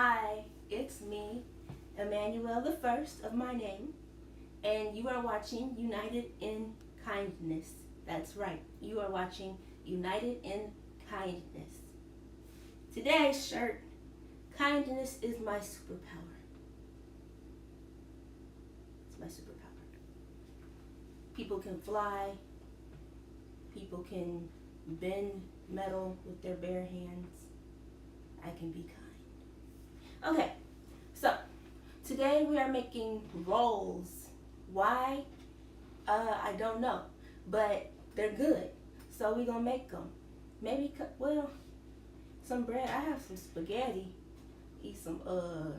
Hi, it's me, Emmanuel the first of my name, and you are watching United in Kindness. That's right, you are watching United in Kindness. Today's shirt, kindness is my superpower. It's my superpower. People can fly, people can bend metal with their bare hands. I can be kind. Okay, so today we are making rolls. Why? I don't know, but they're good. So we're gonna make them. Maybe, some bread. I have some spaghetti. Eat some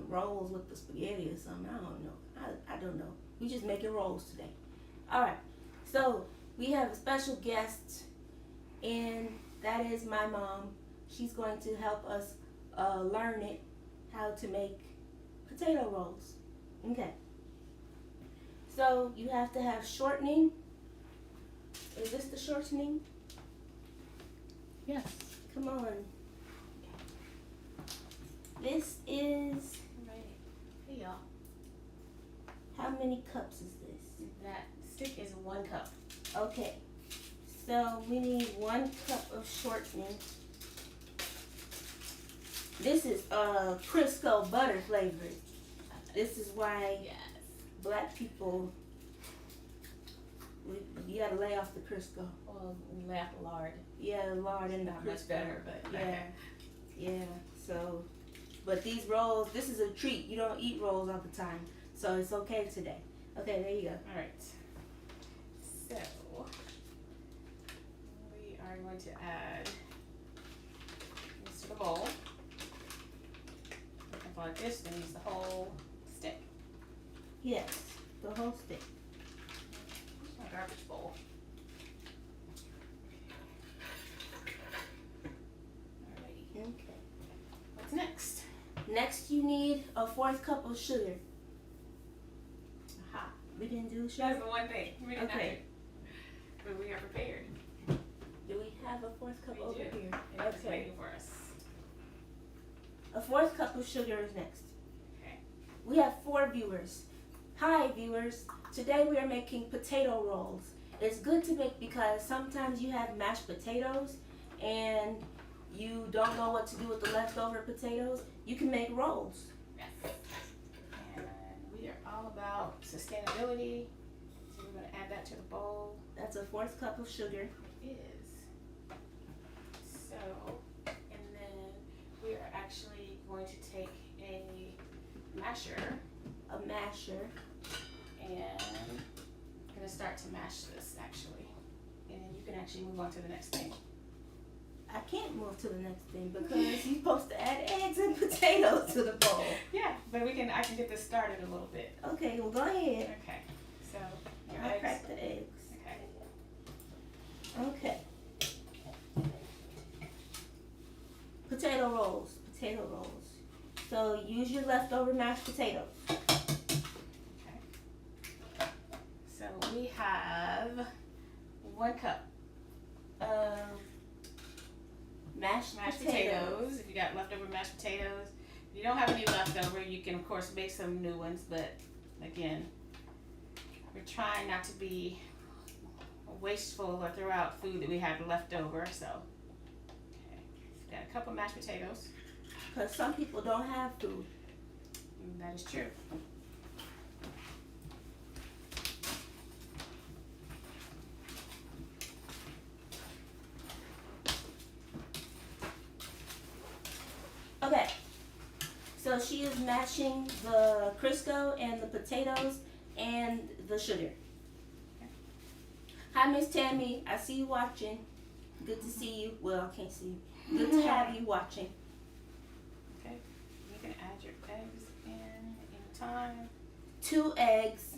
rolls with the spaghetti or something. I don't know. I don't know. We just making rolls today. All right. So we have a special guest, and that is my mom. She's going to help us learn how to make potato rolls. Okay. So you have to have shortening. Is this the shortening? Yes. Come on. This is, Right. Hey y'all. how many cups is this? That stick is 1 cup. Okay. So we need 1 cup of shortening. This is Crisco butter flavored. This is why Yes. black people, you gotta lay off the Crisco. Well, laugh lard. Yeah, lard and the Not much Crisco. better, but Yeah, yeah. So, but these rolls, this is a treat. You don't eat rolls all the time, so it's okay today. Okay, there you go. All right. So we are going to add this to the bowl. If I like this, then use the whole stick. Yes, the whole stick. It's my garbage bowl. Alrighty. Okay. What's next? Next, you need a 4th cup of sugar. Aha. We didn't do That's sugar. the one thing we did not Okay. do. But we are prepared. Do we have a 4th cup We over do. here? It's Okay. waiting for us. A 4th cup of sugar is next. Okay. We have 4 viewers. Hi viewers. Today we are making potato rolls. It's good to make because sometimes you have mashed potatoes and you don't know what to do with the leftover potatoes. You can make rolls. Yes. And we are all about sustainability. So we're going to add that to the bowl. That's a 4th cup of sugar. It is. So, and then we are actually going to take a masher A masher. and I'm going to start to mash this actually. And then you can actually move on to the next thing. I can't move to the next thing because you're supposed to add eggs and potatoes to the bowl. Yeah, but I can get this started a little bit. Okay, well go ahead. Okay. So, your I'll eggs. crack the eggs. Okay. Okay. Potato rolls. Potato rolls. So use your leftover mashed potatoes. Okay. So we have 1 cup of mashed potatoes. If you got leftover mashed potatoes. If you don't have any leftover, you can of course make some new ones, but again, we're trying not to be wasteful or throw out food that we have left over, so. Okay. So got a cup of mashed potatoes. Because some people don't have food. That is true. Okay. So she is mashing the Crisco and the potatoes and the sugar. Hi, Miss Tammy. I see you watching. Good to see you. Well, I can't see you. Good to have you watching. Okay. You can add your eggs in time. 2 eggs.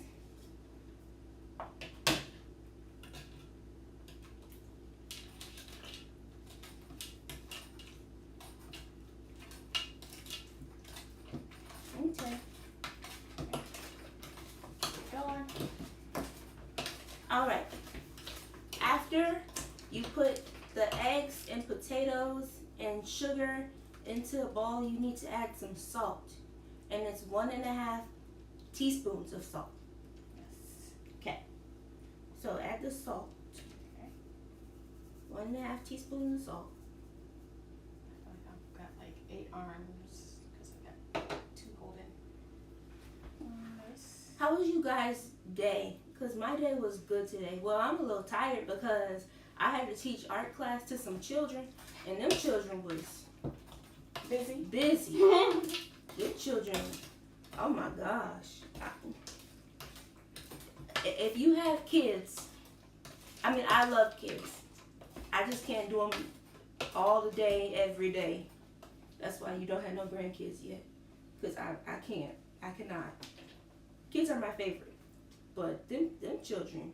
Okay. Keep going. All right. After you put the eggs and potatoes and sugar into a bowl, you need to add some salt. And it's 1.5 teaspoons of salt. Yes. Okay. So add the salt. Okay. 1.5 teaspoons of salt. I feel like I've got like 8 arms because I got 2 holding. This. How was you guys' day? Because my day was good today. Well, I'm a little tired because I had to teach art class to some children, and them children was Busy. busy. Your children, oh my gosh. If you have kids, I mean, I love kids. I just can't do them all the day, every day. That's why you don't have no grandkids yet. Because I can't. I cannot. Kids are my favorite. But them children.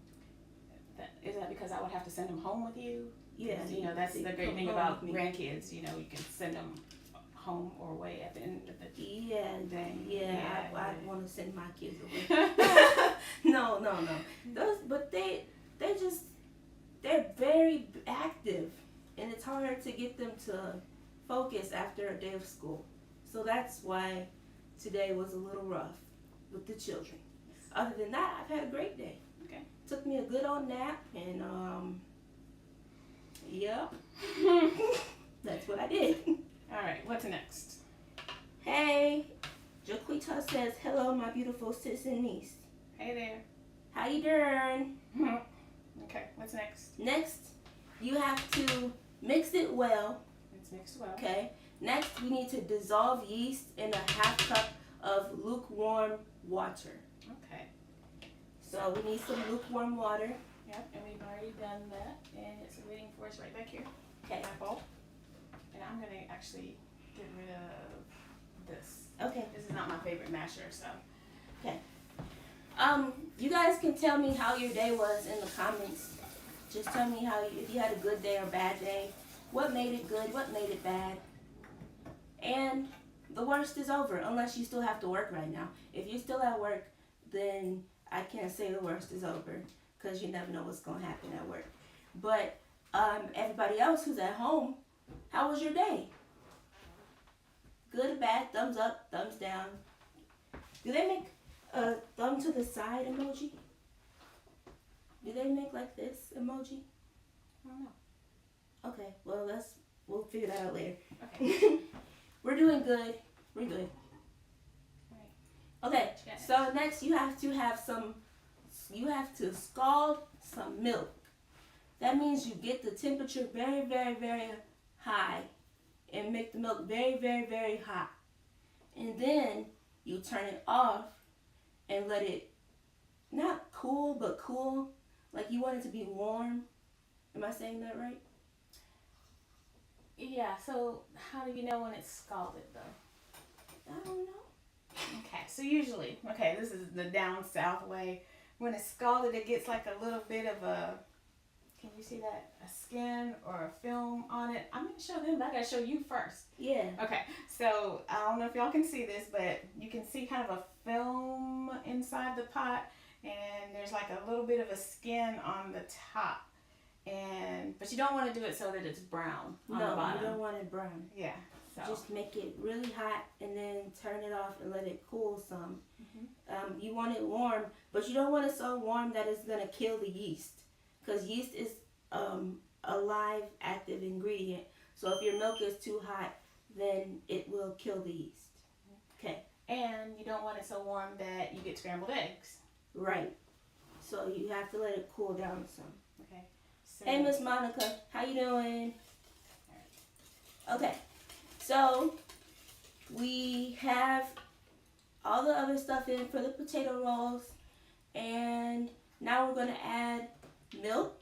Is that because I would have to send them home with you? Yeah. You know, that's they the great come thing home about with me. grandkids. You know, you can send them home or away at the end of the Yeah, day. yeah, I want to send my kids away. No. They're very active, and it's hard to get them to focus after a day of school. So that's why today was a little rough with the children. Other than that, I've had a great day. Okay. Took me a good old nap, and yep, that's what I did. All right, what's next? Hey, Jaquita says, hello, my beautiful sis and niece. Hey there. How you doing? Okay, what's next? Next, you have to mix it well, It's mixed well. okay? Next, we need to dissolve yeast in a 1/2 cup of lukewarm water. Okay. So we need some lukewarm water. Yep, and we've already done that, and it's waiting for us right back here. Okay. My bowl. And I'm gonna actually get rid of this. Okay. This is not my favorite masher, so. You guys can tell me how your day was in the comments. Just tell me if you had a good day or bad day. What made it good? What made it bad? And the worst is over, unless you still have to work right now. If you're still at work, then I can't say the worst is over, because you never know what's going to happen at work. But everybody else who's at home, how was your day? Good or bad? Thumbs up, thumbs down. Do they make a thumb to the side emoji? Do they make like this emoji? I don't know. Okay, well we'll figure that out later. Okay. We're doing good. We're good. Okay, Yeah. so next you have to scald some milk. That means you get the temperature very, very, very high and make the milk very, very, very hot. And then you turn it off and let it not cool, but cool. Like you want it to be warm. Am I saying that right? Yeah, so how do you know when it's scalded though? I don't know. Okay, so usually, this is the down south way. When it's scalded, it gets like a little bit of a, can you see that? A skin or a film on it. I'm going to show them, but I got to show you first. Yeah. Okay, so I don't know if y'all can see this, but you can see kind of a film inside the pot, and there's like a little bit of a skin on the top. But you don't want to do it so that it's brown on the No, bottom. you don't want it brown. Yeah. So. Just make it really hot and then turn it off and let it cool some. You want it warm, but you don't want it so warm that it's going to kill the yeast. Because yeast is a live, active ingredient. So if your milk is too hot, then it will kill the yeast. Okay. And you don't want it so warm that you get scrambled eggs. Right. So you have to let it cool down some. Okay. So, Hey, Miss Monica. How you doing? Okay. So we have all the other stuff in for the potato rolls, and now we're going to add milk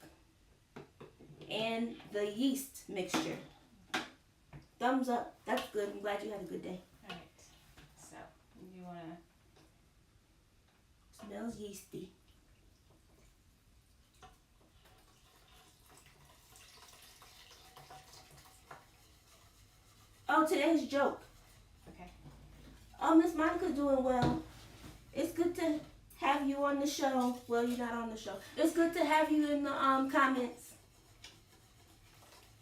and the yeast mixture. Thumbs up. That's good. I'm glad you had a good day. all right. So you want to. Smells yeasty. Oh, today's joke. Okay. Oh, Miss Monica's doing well. It's good to have you on the show. Well, you're not on the show. It's good to have you in the comments.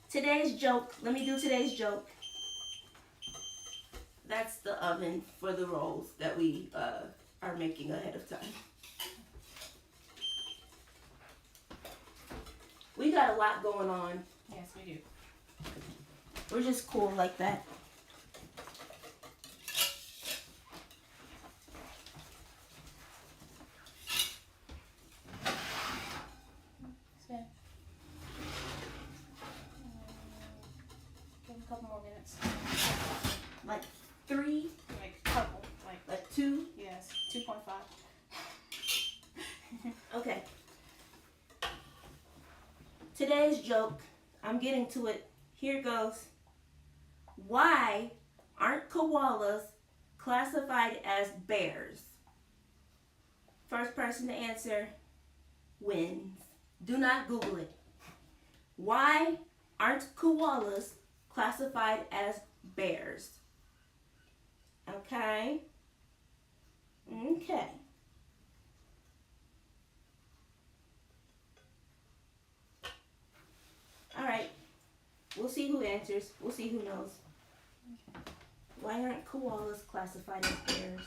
Today's joke. Let me do today's joke. that's the oven for the rolls that we are making ahead of time. We got a lot going on. Yes, we do. We're just cool like that. Spin. Give a couple more minutes. Like 3, Like a couple. like 2. Yes, 2.5. Okay. Today's joke, I'm getting to it. Here goes. Why aren't koalas classified as bears? First person to answer wins. Do not Google it. Why aren't koalas classified as bears? Okay. Okay. All right. We'll see who answers. We'll see who knows. Why aren't koalas classified as bears?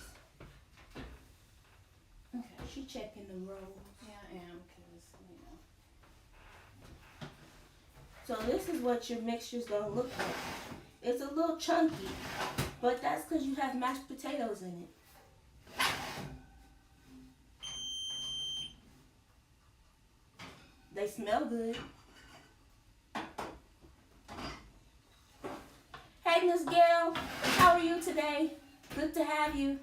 Okay. She checking the rolls. Yeah, I am, because, So this is what your mixture's gonna look like. It's a little chunky, but that's because you have mashed potatoes in it. They smell good. Hey, Miss Gail, how are you today? Good to have you.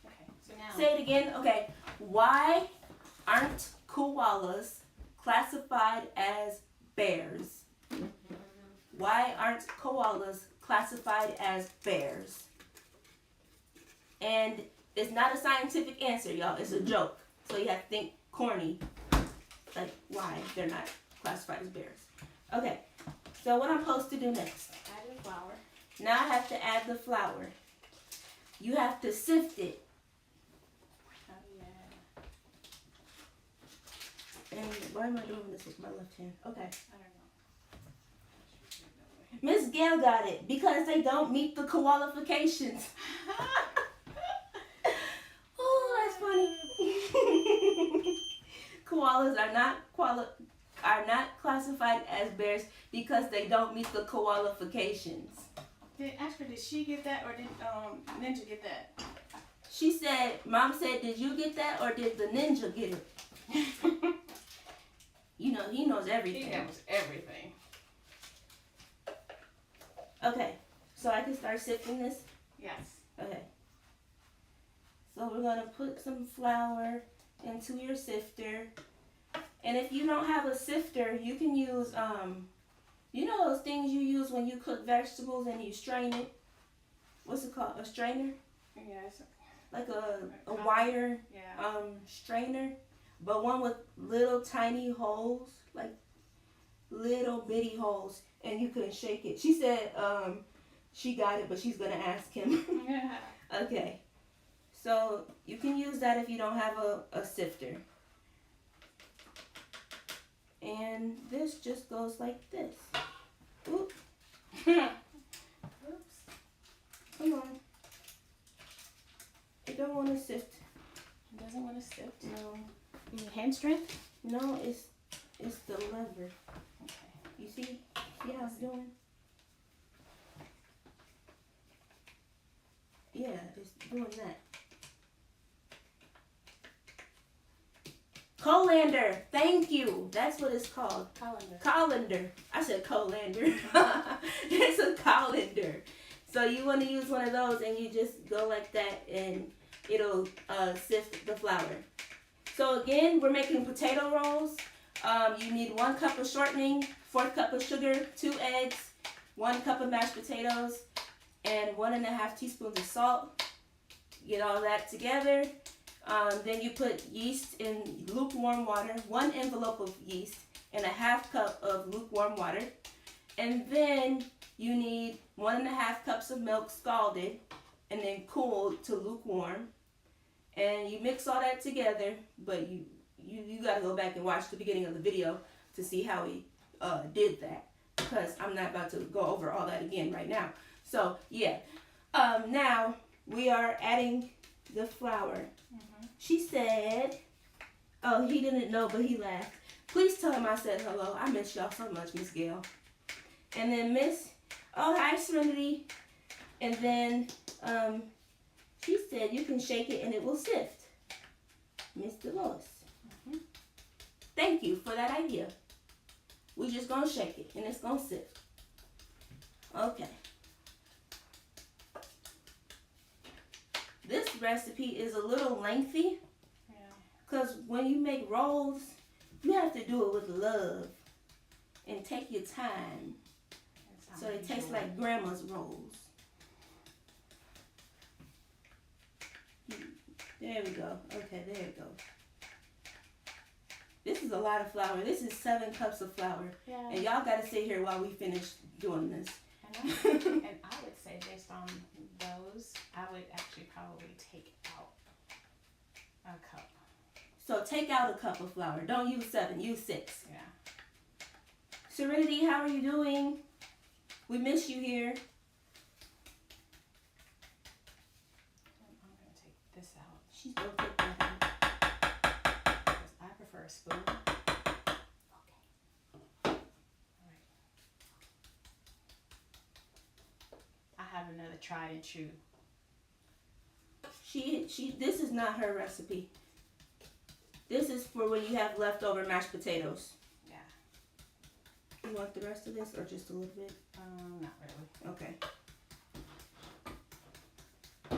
okay, so now. Say it again. Okay. Why aren't koalas classified as bears? Why aren't koalas classified as bears? And it's not a scientific answer, y'all. It's a joke. So you have to think corny. Like why they're not classified as bears. Okay. So what I'm supposed to do next? Add the flour. Now I have to add the flour. You have to sift it. Oh, yeah. And why am I doing this with my left hand? Okay. I don't know. Miss Gail got it because they don't meet the qualifications. Oh, that's funny. Koalas are not classified as bears because they don't meet the qualifications. Did she get that, or did Ninja get that? She said, Mom said, did you get that or did the ninja get it? You know, he knows everything. He knows everything. Okay, so I can start sifting this? Yes. Okay. So we're going to put some flour into your sifter. And if you don't have a sifter, you can use, you know those things you use when you cook vegetables and you strain it? What's it called? A strainer? Yes. Like a wire Yeah. strainer, but one with little tiny holes, like little bitty holes, and you can shake it. She said she got it, but she's going to ask him. Yeah. Okay. So you can use that if you don't have a sifter. And this just goes like this. Oop. Oops. Come on. I don't want to sift. It doesn't want to sift. No. You need hand strength? No, it's the lever. Okay. You see how it's doing? Yeah, it's doing that. Colander. Thank you. That's what it's called. Colander. Colander. I said colander. It's a colander. So you want to use one of those and you just go like that and it'll sift the flour. So again, we're making potato rolls. You need 1 cup of shortening, 1/4 cup of sugar, 2 eggs, 1 cup of mashed potatoes, and 1½ teaspoons of salt. Get all that together. Then you put yeast in lukewarm water, 1 envelope of yeast, and 1/2 cup of lukewarm water. And then you need 1½ cups of milk scalded and then cooled to lukewarm. And you mix all that together, but you got to go back and watch the beginning of the video to see how he did that, because I'm not about to go over all that again right now. So yeah. Now we are adding the flour. She said, oh, he didn't know, but he laughed. Please tell him I said hello. I miss y'all so much, Miss Gail. And then oh, hi, Serenity. And then she said you can shake it and it will sift. Miss Dolores. Thank you for that idea. We're just going to shake it and it's going to sift. Okay. This recipe is a little lengthy. Because when you make rolls, you have to do it with love and take your time. So they taste like grandma's rolls. There we go. Okay, there we go. This is a lot of flour. This is 7 cups of flour. Yeah. And y'all got to sit here while we finish doing this. And I would say based on those, I would actually probably take out a cup. So take out a cup of flour. Don't use 7, use 6. Yeah. Serenity, how are you doing? We miss you here. I'm going to take this out. She's going to take that out. Because I prefer a spoon. Okay. Alright. I have another tried and true. This is not her recipe. This is for when you have leftover mashed potatoes. Yeah. You want the rest of this or just a little bit? Not really. Okay. I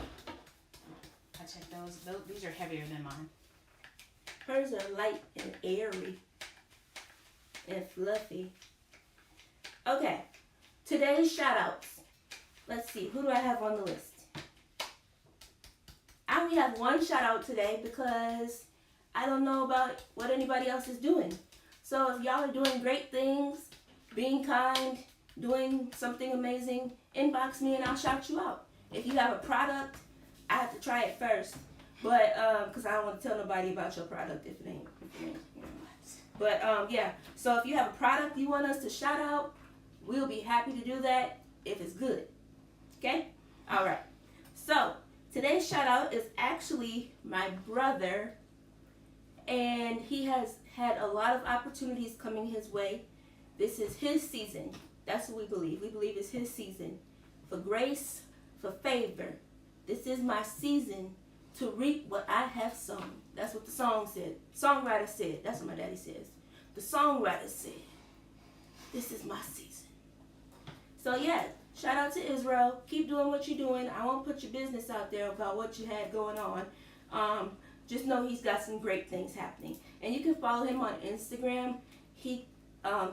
checked those. These are heavier than mine. Hers are light and airy and fluffy. Okay. Today's shout outs. Let's see. Who do I have on the list? I only have one shout out today because I don't know about what anybody else is doing. So if y'all are doing great things, being kind, doing something amazing, inbox me and I'll shout you out. If you have a product, I have to try it first. But, because I don't want to tell nobody about your product if it ain't. But, yeah. So if you have a product you want us to shout out, we'll be happy to do that if it's good. Okay? All right. So today's shout out is actually my brother. And he has had a lot of opportunities coming his way. This is his season. That's what we believe. We believe it's his season for grace, for favor. This is my season to reap what I have sown. That's what the song said. Songwriter said. That's what my daddy says. The songwriter said, this is my season. So yeah, shout out to Israel. Keep doing what you're doing. I won't put your business out there about what you had going on. Just know he's got some great things happening. And you can follow him on Instagram. He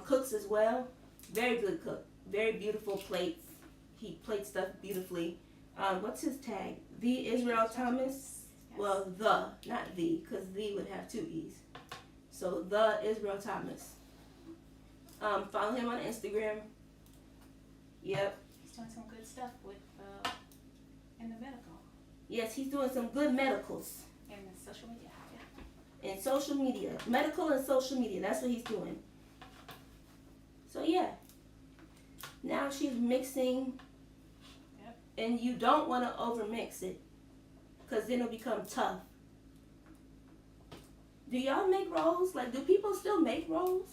cooks as well. Very good cook. Very beautiful plates. He plates stuff beautifully. What's his tag? The Israel Thomas? Yes. Well, the, not the, because the would have 2 E's. So, the Israel Thomas. Follow him on Instagram. Yep. He's doing some good stuff with in the medical. Yes, he's doing some good medicals. And social media. Yeah. And social media. Medical and social media. That's what he's doing. So, yeah. Now she's mixing. Yep. And you don't want to overmix it. Because then it'll become tough. Do y'all make rolls? Like, do people still make rolls?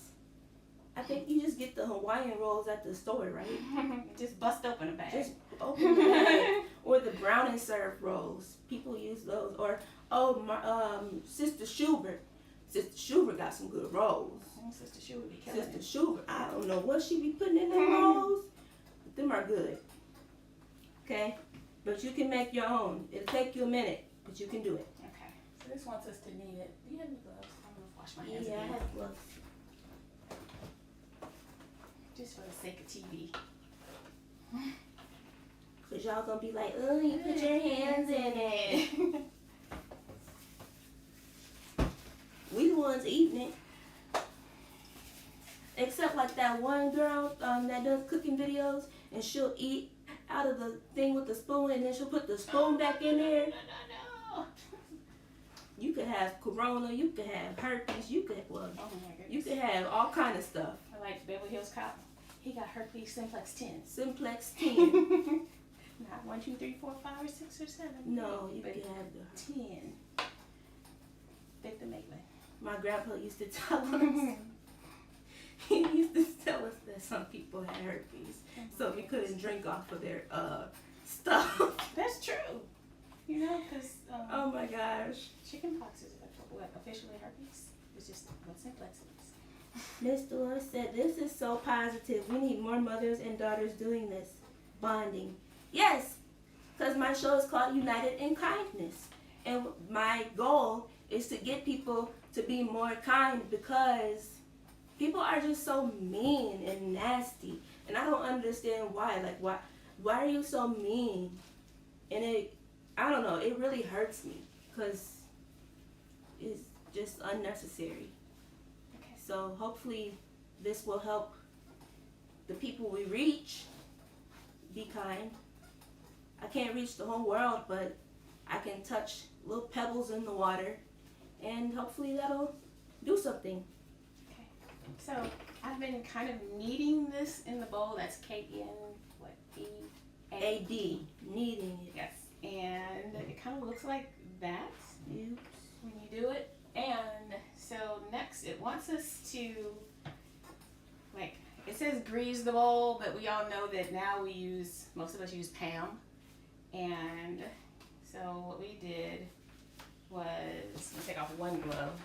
I think you just get the Hawaiian rolls at the store, right? Just bust open a bag. Just open the bag. Or the brown and serve rolls. People use those. Or, Sister Schubert. Sister Schubert got some good rolls. Sister Schubert be killing Sister Schubert, I don't know what she be putting in them rolls. But them are good. Okay? But you can make your own. It'll take you a minute, but you can do it. Okay. So this wants us to knead it. Do you have any gloves? I'm going to wash my hands Yeah, again. I have gloves. Just for the sake of TV. Because y'all going to be like, oh, you put your hands in it. We the ones eating it. Except like that one girl that does cooking videos, and she'll eat out of the thing with the spoon, and then she'll put the spoon back in there. No. You could have corona, you could have herpes, you could, well, Oh my goodness. you could have all kind of stuff. I like Beverly Hills Cop. He got herpes simplex 10. Simplex 10. Not 1, 2, 3, 4, 5, or 6, or 7. No, you but can have the 10. Victor Maitland. My grandpa used to tell us. He used to tell us that some people had herpes, so we couldn't drink off of their stuff. That's true. You know, because Oh my gosh. chickenpox is what officially herpes. It's just what simplex is. Miss Dolores said, "This is so positive. We need more mothers and daughters doing this. Bonding." Yes, because my show is called United in Kindness. And my goal is to get people to be more kind because people are just so mean and nasty. And I don't understand why. Like, why are you so mean? And I don't know, it really hurts me because it's just unnecessary. Okay. So hopefully this will help the people we reach be kind. I can't reach the whole world, but I can touch little pebbles in the water, and hopefully that'll do something. Okay. So I've been kind of kneading this in the bowl. That's K-N, what, E-A-D. Kneading it. Yes. And it kind of looks like that Oops. when you do it. And so next it wants us to, like, it says grease the bowl, but we all know that now most of us use Pam. And so what we did was, let me take off one glove.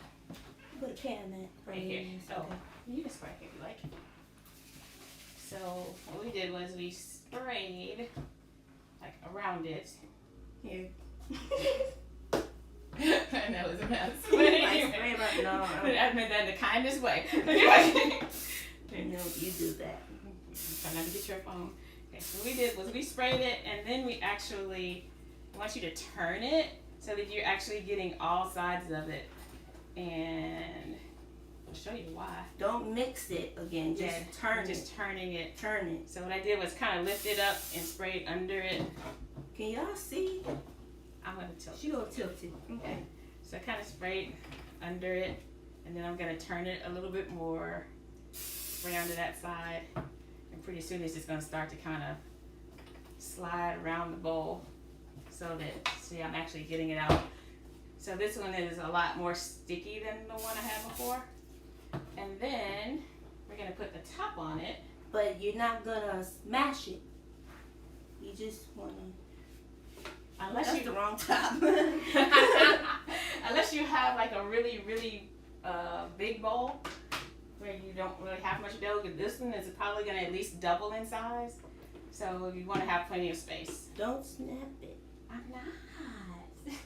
Put a can in Right here. Okay. You can spray if you like. So what we did was we sprayed like around it. Here. I know it's a mess. Like spray about, no. I've been done the kindest way. No, you do that. Try not to get your phone. Okay, so what we did was we sprayed it, and then we actually want you to turn it so that you're actually getting all sides of it. And I'll show you why. Don't mix it again. Just turn it. Just turning it. Turn it. So what I did was kind of lift it up and spray it under it. Can y'all see? I'm gonna tilt. She gonna tilt it. Okay. So I kind of sprayed under it, and then I'm gonna turn it a little bit more. Spray under that side, and pretty soon it's just gonna start to kind of slide around the bowl, so that, see, I'm actually getting it out. So this one is a lot more sticky than the one I had before. And then we're gonna put the top on it. But you're not gonna smash it. You just wanna. That's the wrong top. Unless you have like a really, really big bowl where you don't really have much dough, because this one is probably gonna at least double in size. So you wanna have plenty of space. Don't snap it. I'm not.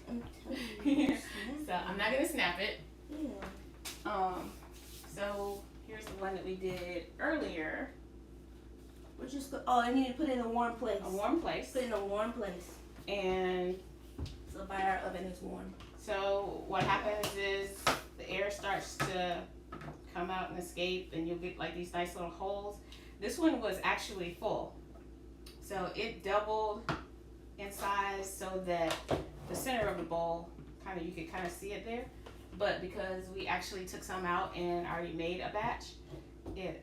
I'm telling you. So I'm not gonna snap it. Yeah. So here's the one that we did earlier. We're just I need to put it in a warm place. A warm place. Put it in a warm place. And so by our oven is warm. So what happens is the air starts to come out and escape, and you'll get like these nice little holes. This one was actually full. So it doubled in size so that the center of the bowl, you could kind of see it there. But because we actually took some out and already made a batch, it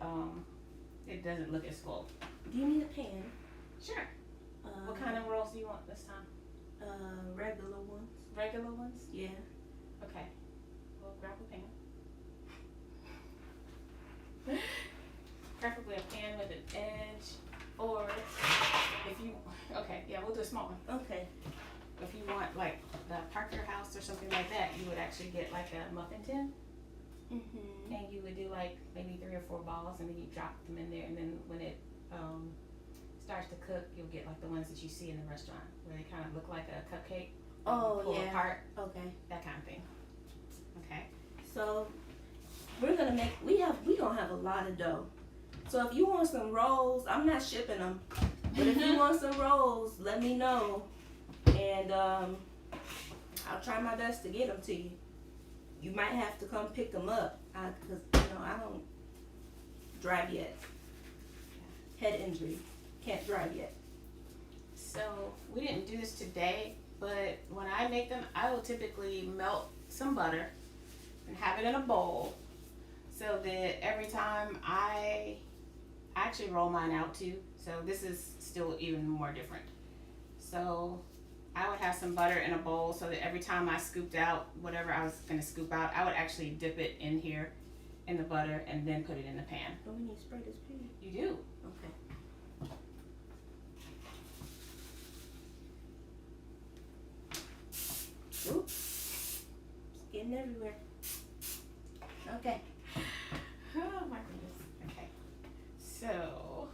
doesn't look as full. Do you need a pan? Sure. What kind of rolls do you want this time? Regular ones. Regular ones? Yeah. Okay. We'll grab a pan. Preferably a pan with an edge, or if you, okay, yeah, we'll do a small one. Okay. If you want like the Parker House or something like that, you would actually get like a muffin tin, and you would do like maybe 3 or 4 balls, and then you drop them in there, and then when it starts to cook, you'll get like the ones that you see in the restaurant where they kind of look like a cupcake. Pull apart. Okay. That kind of thing. Okay. So we're gonna we gonna have a lot of dough. So if you want some rolls, I'm not shipping them, but if you want some rolls, let me know, and I'll try my best to get them to you. You might have to come pick them up, because I don't drive yet. Head injury, can't drive yet. So we didn't do this today, but when I make them, I will typically melt some butter and have it in a bowl, so that every time I I actually roll mine out too, so this is still even more different. So I would have some butter in a bowl so that every time I scooped out whatever I was going to scoop out, I would actually dip it in here in the butter and then put it in the pan. Do we need to spray this pan? You do. Okay. Oops. It's getting everywhere. Okay. Oh my goodness. Okay. So,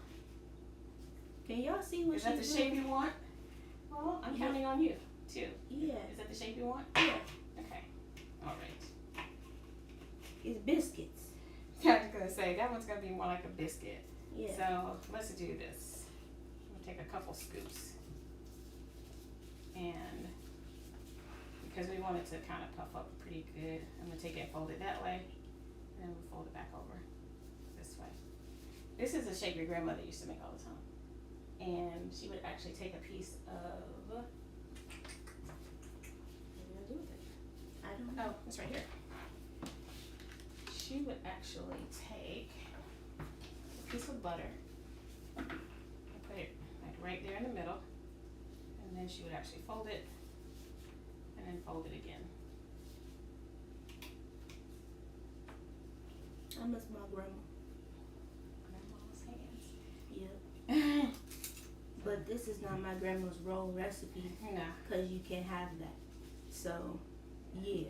Can y'all see what is that the she's shape doing? you want? Well, I'm Yeah. counting on you too. Yeah. Is that the shape you want? Yeah. Okay. All right. It's biscuits. I was gonna say that one's gonna be more like a biscuit. Yeah. So let's do this. I'm gonna take a couple scoops, and because we want it to kind of puff up pretty good, I'm gonna take it and fold it that way, and then we'll fold it back over this way. This is a shape your grandmother used to make all the time, and she would actually take a piece of. What did I do with it? I don't know. Oh, it's right here. She would actually take a piece of butter and put it like right there in the middle, and then she would actually fold it and then fold it again. I miss my grandma. Grandma's hands. Yep. But this is not my grandma's roll recipe No. because you can't have that. So, yeah.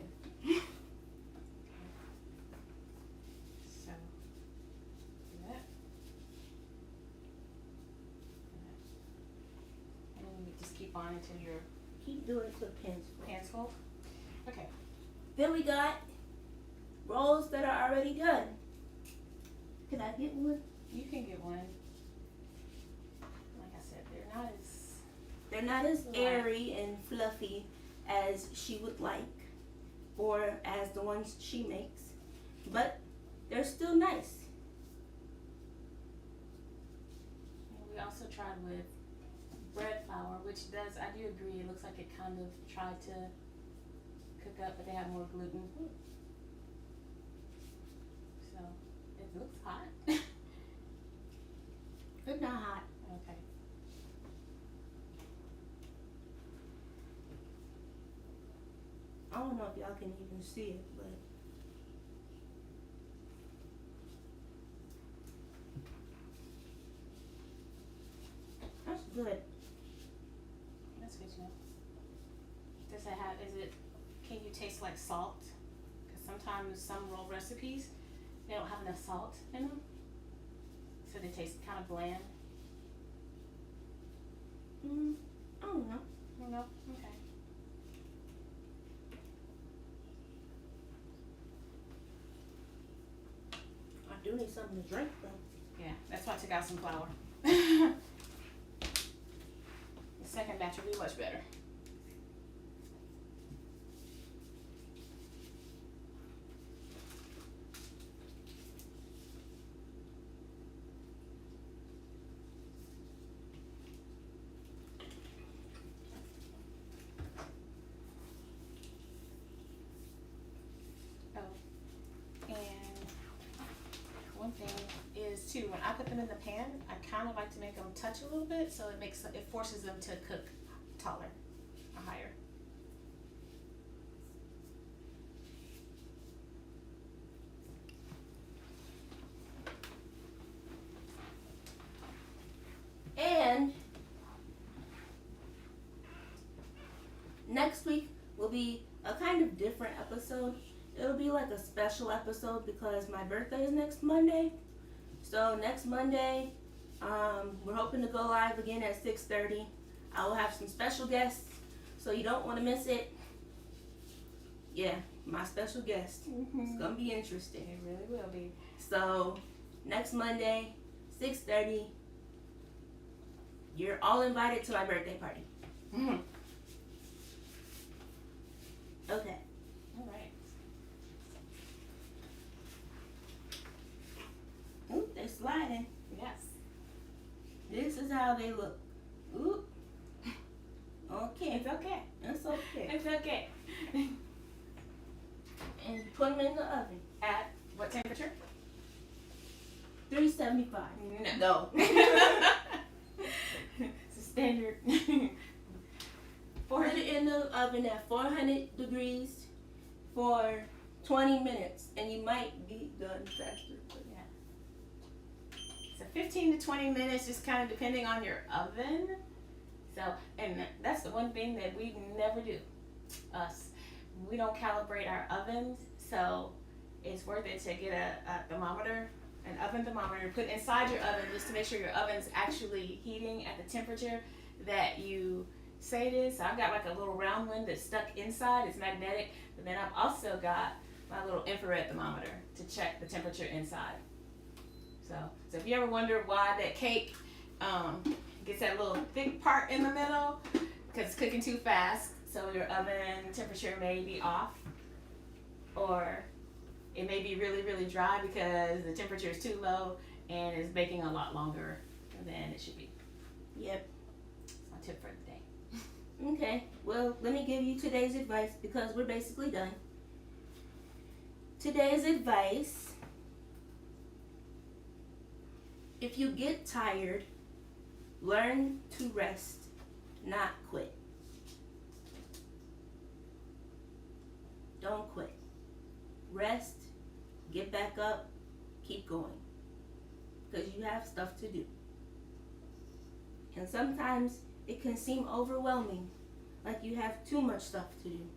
So do that. And then you just keep on until your Keep doing it till the pan's full. pan's full. Okay. Then we got rolls that are already done. Can I get one? You can get one. Like I said, they're not as They're not as airy and fluffy as she would like, or as the ones she makes, but they're still nice. We also tried with bread flour, which does, I do agree, it looks like it kind of tried to cook up, but they have more gluten. So, it looks hot. They're not hot. Okay. I don't know if y'all can even see it, but that's good. That's good to know. Does it have, can you taste like salt? Because sometimes some roll recipes, they don't have enough salt in them. So they taste kind of bland. I don't know. No? Okay. I do need something to drink though. Yeah, that's why I took out some flour. The second batch will be much better. One thing is too, when I put them in the pan, I kind of like to make them touch a little bit, so it forces them to cook taller or higher. And next week will be a kind of different episode. It'll be like a special episode because my birthday is next Monday. So next Monday, we're hoping to go live again at 6:30. I will have some special guests, so you don't want to miss it. Yeah, my special guest. It's gonna be interesting. It really will be. So next Monday, 6:30. You're all invited to my birthday party. Mm-hmm. Okay. All right. Ooh, they're sliding. Yes. This is how they look. Ooh. Okay. It's okay. It's okay. It's okay. And put them in the oven. At what temperature? $3.75. No. It's a standard. Put it in the oven at 400 degrees for 20 minutes, and you might be done faster. Yeah. So 15 to 20 minutes, just kind of depending on your oven. So, and that's the one thing that we never do. Us, we don't calibrate our ovens, so it's worth it to get a thermometer, an oven thermometer, put inside your oven just to make sure your oven's actually heating at the temperature that you say it is. So I've got like a little round one that's stuck inside, it's magnetic, but then I've also got my little infrared thermometer to check the temperature inside. So if you ever wonder why that cake gets that little thick part in the middle, because it's cooking too fast, so your oven temperature may be off, or it may be really, really dry because the temperature is too low and it's baking a lot longer than it should be. Yep. That's my tip for the day. Okay, well, let me give you today's advice because we're basically done. Today's advice: if you get tired, learn to rest, not quit. Don't quit. Rest, get back up, keep going. Because you have stuff to do. And sometimes it can seem overwhelming, like you have too much stuff to do.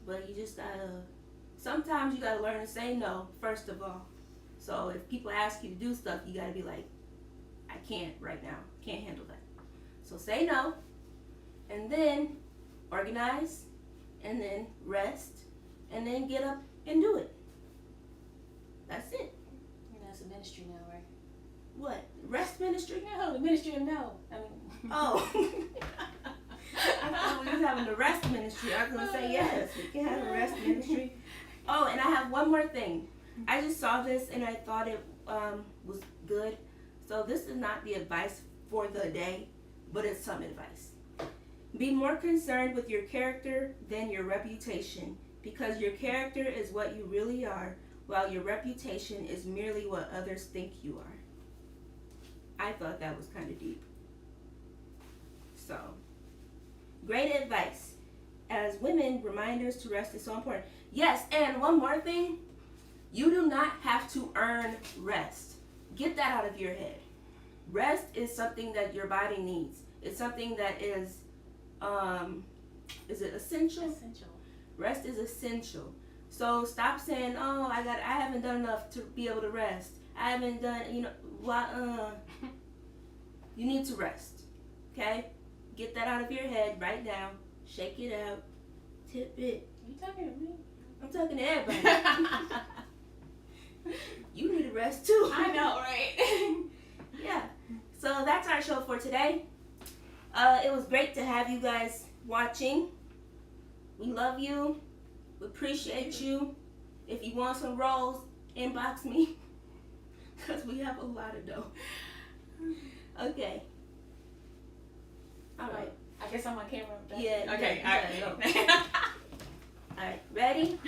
But you just sometimes you gotta learn to say no, first of all. So if people ask you to do stuff, you gotta be like, I can't right now, can't handle that. So say no, and then organize, and then rest, and then get up and do it. That's it. You know, it's a ministry now, right? What? Rest ministry? No, the ministry of no. I mean. Oh. I thought we were having the rest ministry. I was going to say yes, we can have a rest ministry. Oh, and I have one more thing. I just saw this and I thought it was good. So this is not the advice for the day, but it's some advice. Be more concerned with your character than your reputation, because your character is what you really are, while your reputation is merely what others think you are. I thought that was kind of deep. So, great advice. As women, reminders to rest is so important. Yes, and one more thing. You do not have to earn rest. Get that out of your head. Rest is something that your body needs. It's something that is it essential? Essential. Rest is essential. So stop saying, oh, I haven't done enough to be able to rest. I haven't done, you need to rest. Okay? Get that out of your head right now. Shake it out. Tip it. You talking to me? I'm talking to everybody. You need a rest too. I know, right? Yeah. So that's our show for today. It was great to have you guys watching. We love you. We appreciate you. If you want some rolls, inbox me. Because we have a lot of dough. Okay. All right. I guess I'm on camera. Yeah. Okay. All right. All right. Ready?